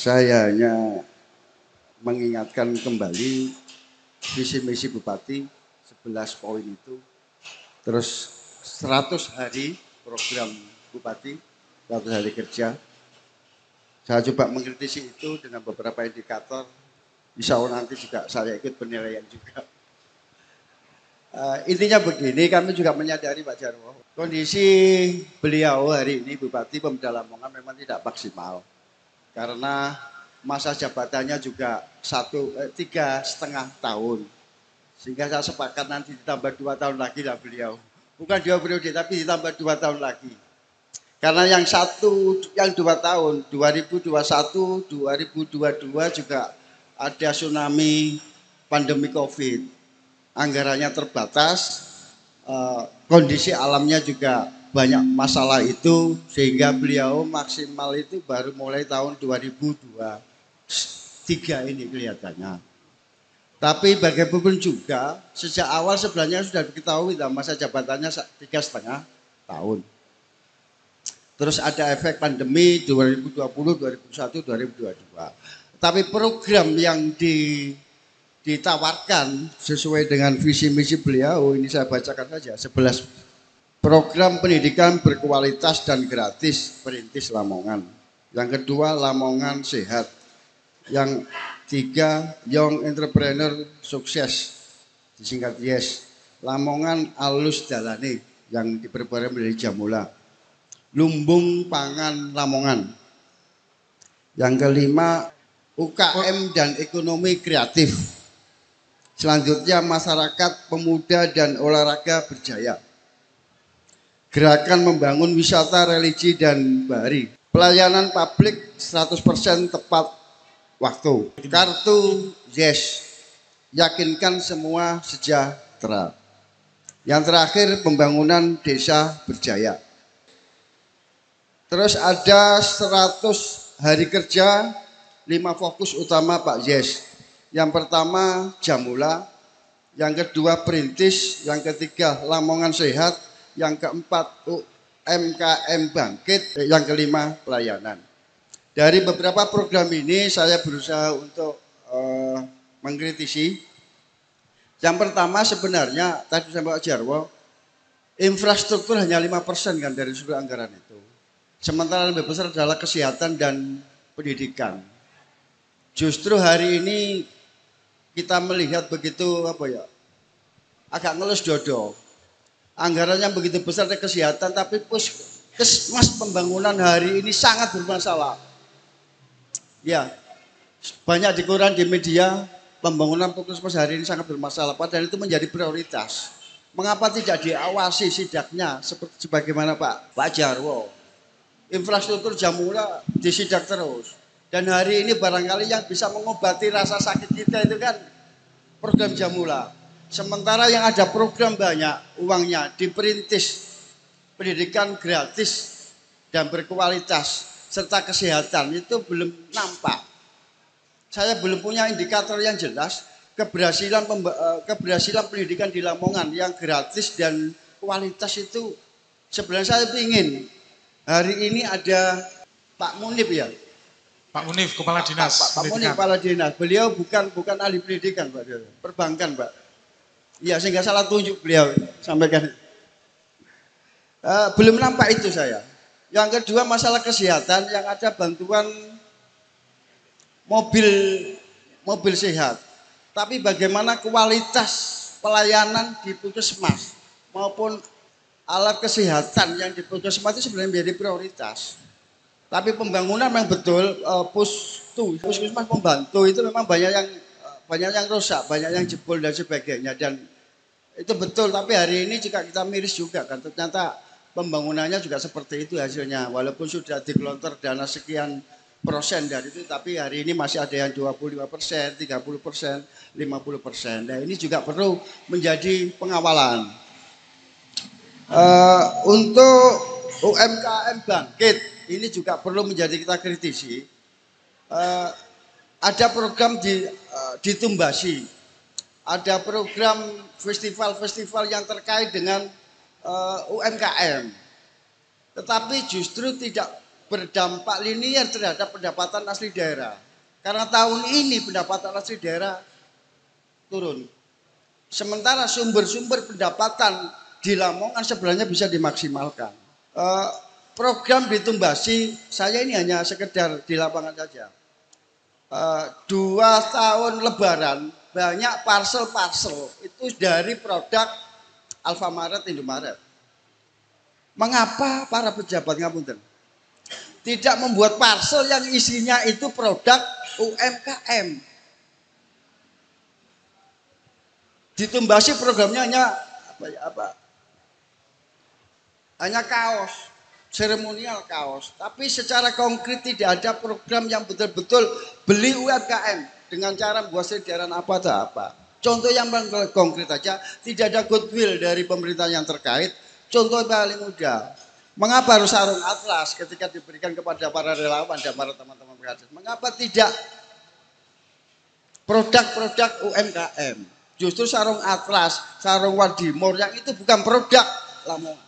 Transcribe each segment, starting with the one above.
Saya hanya mengingatkan kembali visi misi Bupati 11 poin itu. Terus 100 hari program Bupati, 100 hari kerja. Saya coba mengkritisi itu dengan beberapa indikator. Insya Allah nanti juga saya ikut penilaian juga. Intinya begini, kami juga menyadari Pak Jarwo, kondisi beliau hari ini Bupati Pemuda Lamongan memang tidak maksimal. Karena masa jabatannya juga 3,5 tahun. Sehingga saya sepakat nanti ditambah 2 tahun lagi lah beliau. Bukan 2 periode, tapi ditambah 2 tahun lagi. Karena yang 2 tahun, 2021, 2022 juga ada tsunami pandemi COVID. Anggarannya terbatas, kondisi alamnya juga banyak masalah itu, sehingga beliau maksimal itu baru mulai tahun 2023 ini kelihatannya. Tapi bagaimanapun juga sejak awal sebenarnya sudah diketahui masa jabatannya 3,5 tahun. Terus ada efek pandemi 2020, 2021, 2022. Tapi program yang ditawarkan sesuai dengan visi misi beliau, ini saya bacakan saja, 11 program pendidikan berkualitas dan gratis perintis Lamongan. Yang kedua, Lamongan sehat. Yang 3, Young Entrepreneur Sukses, disingkat YES. Lamongan alus dalane, yang diperbarui menjadi Jamula. Lumbung pangan Lamongan. Yang kelima, UKM dan ekonomi kreatif. Selanjutnya, masyarakat pemuda dan olahraga berjaya. Gerakan membangun wisata religi dan bahari. Pelayanan publik 100% tepat waktu. Kartu YES, yakinkan semua sejahtera. Yang terakhir, pembangunan desa berjaya. Terus ada 100 hari kerja, 5 fokus utama Pak YES. Yang pertama Jamula, yang kedua Perintis, yang ketiga Lamongan Sehat, yang keempat UMKM Bangkit, yang kelima pelayanan. Dari beberapa program ini saya berusaha untuk mengkritisi. Yang pertama sebenarnya tadi sama Pak Jarwo, infrastruktur hanya 5% kan dari seluruh anggaran itu. Sementara lebih besar adalah kesehatan dan pendidikan. Justru hari ini kita melihat begitu agak ngelus dodo. Anggarannya begitu besar dari kesehatan, tapi puskesmas pembangunan hari ini sangat bermasalah. Ya, banyak dikoran di media, pembangunan puskesmas hari ini sangat bermasalah. Padahal itu menjadi prioritas. Mengapa tidak diawasi sidaknya seperti sebagaimana Pak Jarwo? Infrastruktur Jamula disidak terus. Dan hari ini barangkali yang bisa mengobati rasa sakit kita itu kan program Jamula. Sementara yang ada program banyak uangnya diperintis, pendidikan gratis dan berkualitas serta kesehatan itu belum nampak. Saya belum punya indikator yang jelas keberhasilan pendidikan di Lamongan yang gratis dan kualitas itu. Sebenarnya saya ingin hari ini ada Pak Munib ya. Pak Munif, Kepala Dinas. Pak Munif, Kepala Dinas. Beliau bukan ahli pendidikan, Pak. Perbankan, Pak. Iya, sehingga salah tunjuk beliau sampaikan. Belum nampak itu saya. Yang kedua masalah kesehatan, yang ada bantuan mobil sehat. Tapi bagaimana kualitas pelayanan di puskesmas maupun alat kesehatan yang di puskesmas itu sebenarnya menjadi prioritas. Tapi pembangunan memang betul, puskesmas pembantu itu memang banyak yang rusak, banyak yang jebol dan sebagainya, dan itu betul. Tapi hari ini jika kita miris juga kan, ternyata pembangunannya juga seperti itu hasilnya. Walaupun sudah digelontor dana sekian persen dari itu, tapi hari ini masih ada yang 25%, 30%, 50%. Nah ini juga perlu menjadi pengawalan. Untuk UMKM Bangkit, ini juga perlu menjadi kita kritisi. Ada program ditumbasi, ada program festival-festival yang terkait dengan UMKM, tetapi justru tidak berdampak linier terhadap pendapatan asli daerah. Karena tahun ini pendapatan asli daerah turun. Sementara sumber-sumber pendapatan di Lamongan sebenarnya bisa dimaksimalkan. Program ditumbasi, saya ini hanya sekedar di lapangan saja. 2 tahun Lebaran banyak parcel-parcel itu dari produk Alfamaret, Indomaret. Mengapa para pejabat ngapunten tidak membuat parcel yang isinya itu produk UMKM? Ditumbasi programnya hanya kaos, seremonial kaos, tapi secara konkret tidak ada program yang betul-betul beli UMKM dengan cara membuat sederhana apa atau apa. Contoh yang paling konkret saja, tidak ada goodwill dari pemerintah yang terkait. Contoh paling mudah, mengapa harus sarung atlas ketika diberikan kepada para relawan dan para teman-teman pengajar? Mengapa tidak produk-produk UMKM? Justru sarung atlas, sarung wadimor yang itu bukan produk Lamongan.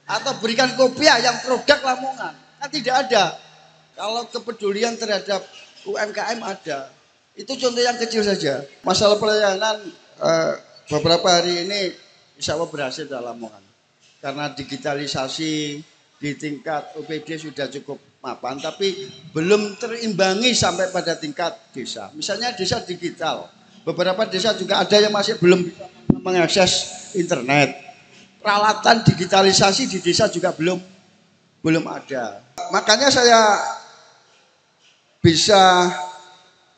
Atau berikan kopiah yang produk Lamongan. Kan tidak ada. Kalau kepedulian terhadap UMKM ada. Itu contoh yang kecil saja. Masalah pelayanan beberapa hari ini insya Allah berhasil dalam Lamongan. Karena digitalisasi di tingkat OPD sudah cukup mapan. Tapi belum terimbangi sampai pada tingkat desa. Misalnya desa digital. Beberapa desa juga ada yang masih belum bisa mengakses internet. Peralatan digitalisasi di desa juga belum ada. Makanya saya bisa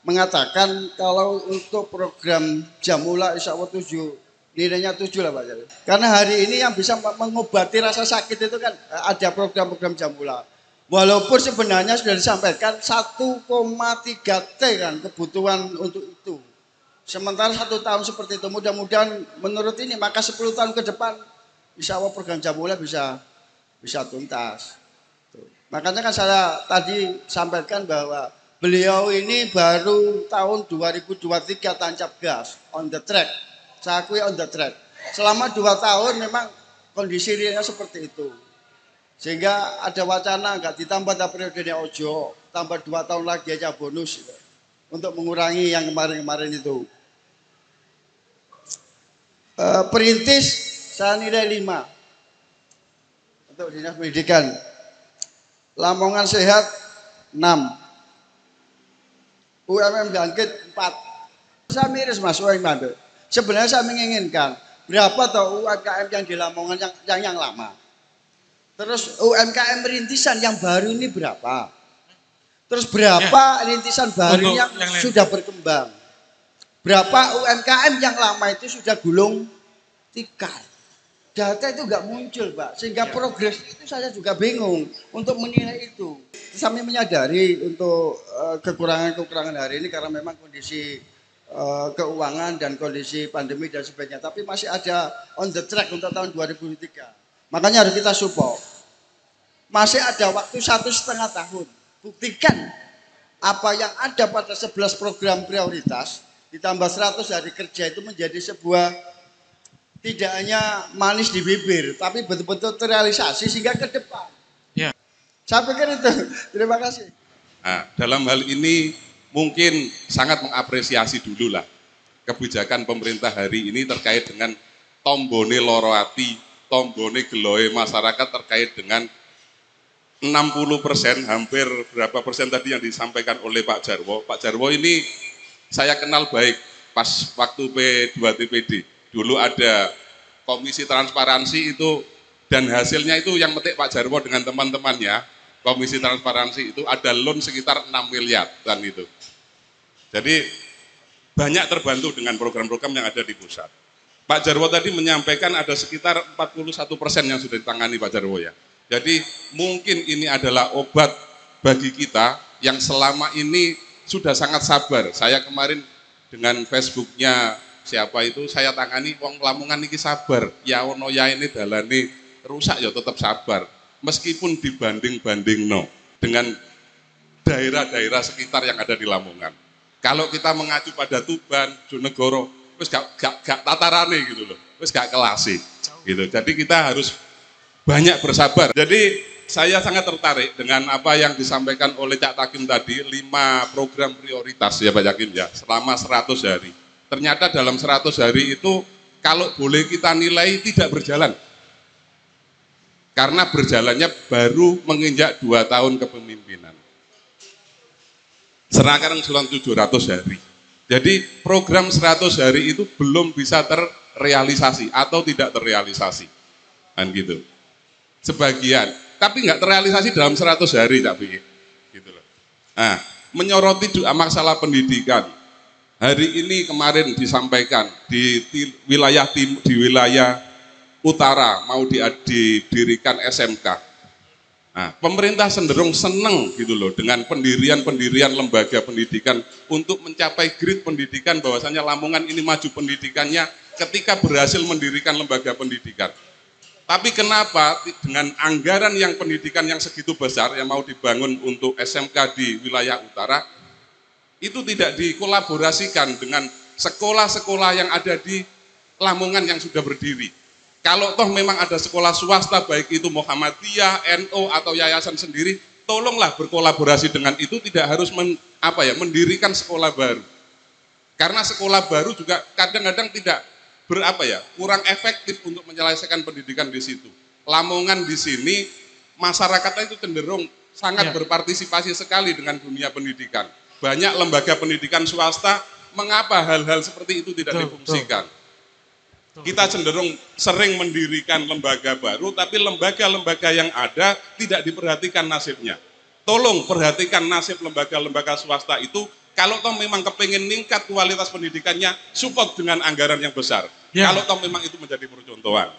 mengatakan kalau untuk program Jamula insya Allah 7, nilainya 7 lah Pak. Karena hari ini yang bisa mengobati rasa sakit itu kan ada program-program Jamula. Walaupun sebenarnya sudah disampaikan 1,3 T kan kebutuhan untuk itu. Sementara 1 tahun seperti itu, mudah-mudahan menurut ini maka 10 tahun ke depan insya Allah program Jamula bisa tuntas. Tuh. Makanya kan saya tadi sampaikan bahwa beliau ini baru tahun 2023 tancap gas, on the track. Saya akui on the track. Selama 2 tahun memang kondisi realnya seperti itu. Sehingga ada wacana enggak ditambah periodenya Ojo, tambah 2 tahun lagi aja bonus gitu, untuk mengurangi yang kemarin-kemarin itu. Perintis saya nilai 5 untuk dinas pendidikan. Lamongan sehat 6, UMM bangkit 4. Saya miris Mas UMM. Sebenarnya saya menginginkan berapa tahu UMKM yang di Lamongan yang lama. Terus UMKM rintisan yang baru ini berapa? Terus berapa rintisan baru yang sudah berkembang? Berapa UMKM yang lama itu sudah gulung tikar? Data itu enggak muncul Pak. Sehingga progres itu saya juga bingung untuk menilai itu. Kami menyadari untuk kekurangan-kekurangan hari ini karena memang kondisi keuangan dan kondisi pandemi dan sebagainya. Tapi masih ada on the track untuk tahun 2023. Makanya harus kita support. Masih ada waktu 1,5 tahun. Buktikan apa yang ada pada 11 program prioritas ditambah 100 hari kerja itu menjadi sebuah tidak hanya manis di bibir, tapi betul-betul terrealisasi sehingga ke depan. Ya. Saya pikir itu. Terima kasih. Nah, dalam hal ini mungkin sangat mengapresiasi dulu lah kebijakan pemerintah hari ini terkait dengan tombone loro ati, tombone geloe masyarakat terkait dengan 60%, hampir berapa persen tadi yang disampaikan oleh Pak Jarwo. Pak Jarwo ini saya kenal baik pas waktu P2 TPD. Dulu ada komisi transparansi itu dan hasilnya itu yang petik Pak Jarwo dengan teman-temannya. Komisi transparansi itu ada loan sekitar 6 miliar kan itu. Jadi banyak terbantu dengan program-program yang ada di pusat. Pak Jarwo tadi menyampaikan ada sekitar 41% yang sudah ditangani Pak Jarwo ya. Jadi mungkin ini adalah obat bagi kita yang selama ini sudah sangat sabar. Saya kemarin dengan Facebooknya siapa itu saya tangani wong Lamongan iki sabar. Ya ono ya ini dalane rusak ya tetap sabar. Meskipun dibanding-bandingno dengan daerah-daerah sekitar yang ada di Lamongan. Kalau kita mengacu pada Tuban, Jonegoro, wis gak tatarane gitu loh. Wis gak kelasi gitu. Jadi kita harus banyak bersabar. Jadi saya sangat tertarik dengan apa yang disampaikan oleh Cak Takim tadi, 5 program prioritas ya Pak Yakim ya, selama 100 hari. Ternyata dalam 100 hari itu kalau boleh kita nilai tidak berjalan. Karena berjalannya baru menginjak 2 tahun kepemimpinan. Sekarang sudah 700 hari. Jadi program 100 hari itu belum bisa terrealisasi atau tidak terrealisasi. Kan gitu. Sebagian, tapi nggak terrealisasi dalam 100 hari tapi gitu loh. Nah, menyoroti juga masalah pendidikan. Hari ini kemarin disampaikan di wilayah utara mau didirikan SMK. Nah, pemerintah cenderung senang gitu loh dengan pendirian lembaga pendidikan untuk mencapai grade pendidikan bahwasanya Lamongan ini maju pendidikannya ketika berhasil mendirikan lembaga pendidikan. Tapi kenapa dengan anggaran yang pendidikan yang segitu besar yang mau dibangun untuk SMK di wilayah utara itu tidak dikolaborasikan dengan sekolah-sekolah yang ada di Lamongan yang sudah berdiri. Kalau toh memang ada sekolah swasta baik itu Muhammadiyah, NU atau yayasan sendiri, tolonglah berkolaborasi dengan itu, tidak harus mendirikan sekolah baru. Karena sekolah baru juga kadang-kadang tidak kurang efektif untuk menyelesaikan pendidikan di situ. Lamongan di sini masyarakatnya itu cenderung sangat berpartisipasi sekali dengan dunia pendidikan. Banyak lembaga pendidikan swasta, mengapa hal-hal seperti itu tidak difungsikan? Kita cenderung sering mendirikan lembaga baru, tapi lembaga-lembaga yang ada tidak diperhatikan nasibnya. Tolong perhatikan nasib lembaga-lembaga swasta itu. Kalau toh memang kepingin meningkat kualitas pendidikannya, support dengan anggaran yang besar. Ya. Kalau toh memang itu menjadi percontohan.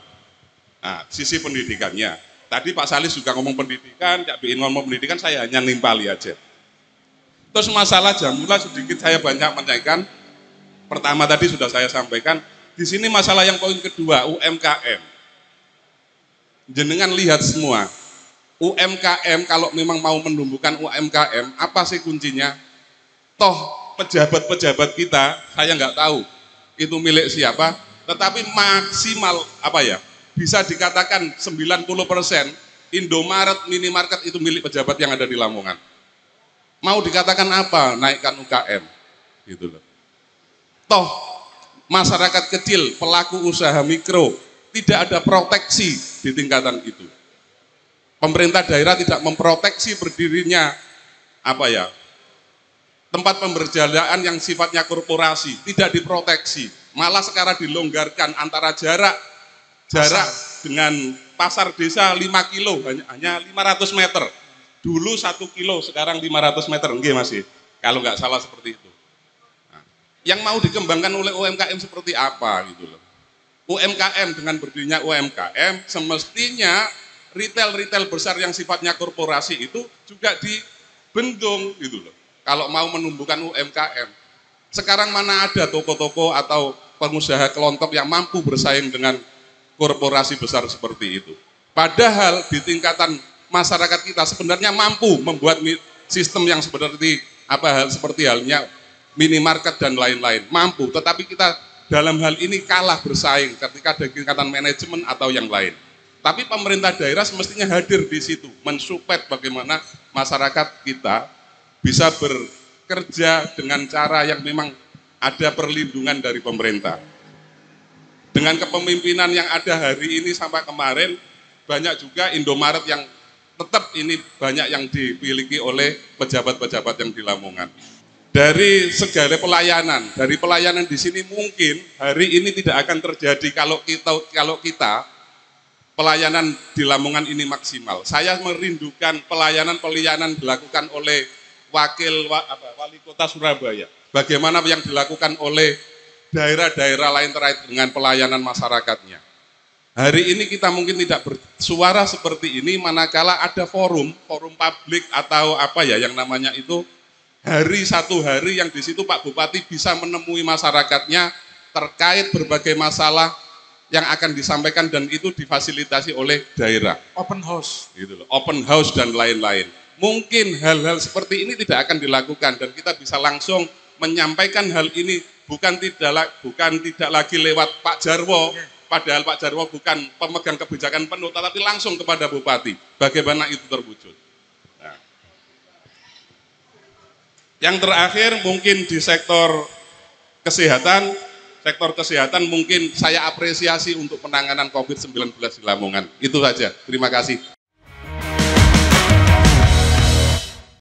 Nah, sisi pendidikannya. Tadi Pak Salis juga ngomong pendidikan, Cak Biin ngomong pendidikan, saya hanya nimpali aja. Terus masalah Jamula sedikit saya banyak menyampaikan. Pertama tadi sudah saya sampaikan. Di sini masalah yang poin kedua, UMKM. Jenengan lihat semua. UMKM kalau memang mau menumbuhkan UMKM, apa sih kuncinya? Toh pejabat-pejabat kita, saya nggak tahu itu milik siapa, tetapi maksimal bisa dikatakan 90% Indomaret, minimarket itu milik pejabat yang ada di Lamongan. Mau dikatakan apa? Naikkan UKM, gitu loh. Toh masyarakat kecil, pelaku usaha mikro, tidak ada proteksi di tingkatan itu. Pemerintah daerah tidak memproteksi berdirinya tempat pemberjalanan yang sifatnya korporasi, tidak diproteksi, malah sekarang dilonggarkan antara jarak dengan pasar desa 5 kilo, hanya 500 meter. Dulu 1 kilo, sekarang 500 meter, enggak masih, kalau nggak salah seperti itu. Nah, yang mau dikembangkan oleh UMKM seperti apa gitu loh. UMKM dengan berdirinya UMKM, semestinya retail besar yang sifatnya korporasi itu juga dibendung gitu loh. Kalau mau menumbuhkan UMKM, sekarang mana ada toko-toko atau pengusaha kelontok yang mampu bersaing dengan korporasi besar seperti itu. Padahal di tingkatan masyarakat kita sebenarnya mampu membuat sistem yang seperti halnya minimarket dan lain-lain, mampu. Tetapi kita dalam hal ini kalah bersaing ketika ada tingkatan manajemen atau yang lain. Tapi pemerintah daerah semestinya hadir di situ, mensupport bagaimana masyarakat kita bisa bekerja dengan cara yang memang ada perlindungan dari pemerintah. Dengan kepemimpinan yang ada hari ini sampai kemarin, banyak juga Indomaret yang tetap ini banyak yang dimiliki oleh pejabat-pejabat yang di Lamongan. Dari segala dari pelayanan di sini mungkin hari ini tidak akan terjadi kalau kita pelayanan di Lamongan ini maksimal. Saya merindukan pelayanan dilakukan oleh Wali Kota Surabaya. Bagaimana yang dilakukan oleh daerah-daerah lain terkait dengan pelayanan masyarakatnya. Hari ini kita mungkin tidak bersuara seperti ini manakala ada forum publik atau yang namanya itu satu hari yang di situ Pak Bupati bisa menemui masyarakatnya terkait berbagai masalah yang akan disampaikan dan itu difasilitasi oleh daerah. Open house. Gitu loh, open house dan lain-lain. Mungkin hal-hal seperti ini tidak akan dilakukan dan kita bisa langsung menyampaikan hal ini bukan tidak lagi lewat Pak Jarwo, padahal Pak Jarwo bukan pemegang kebijakan penuh, tetapi langsung kepada Bupati. Bagaimana itu terwujud? Nah. Yang terakhir mungkin di sektor kesehatan mungkin saya apresiasi untuk penanganan COVID-19 di Lamongan. Itu saja. Terima kasih.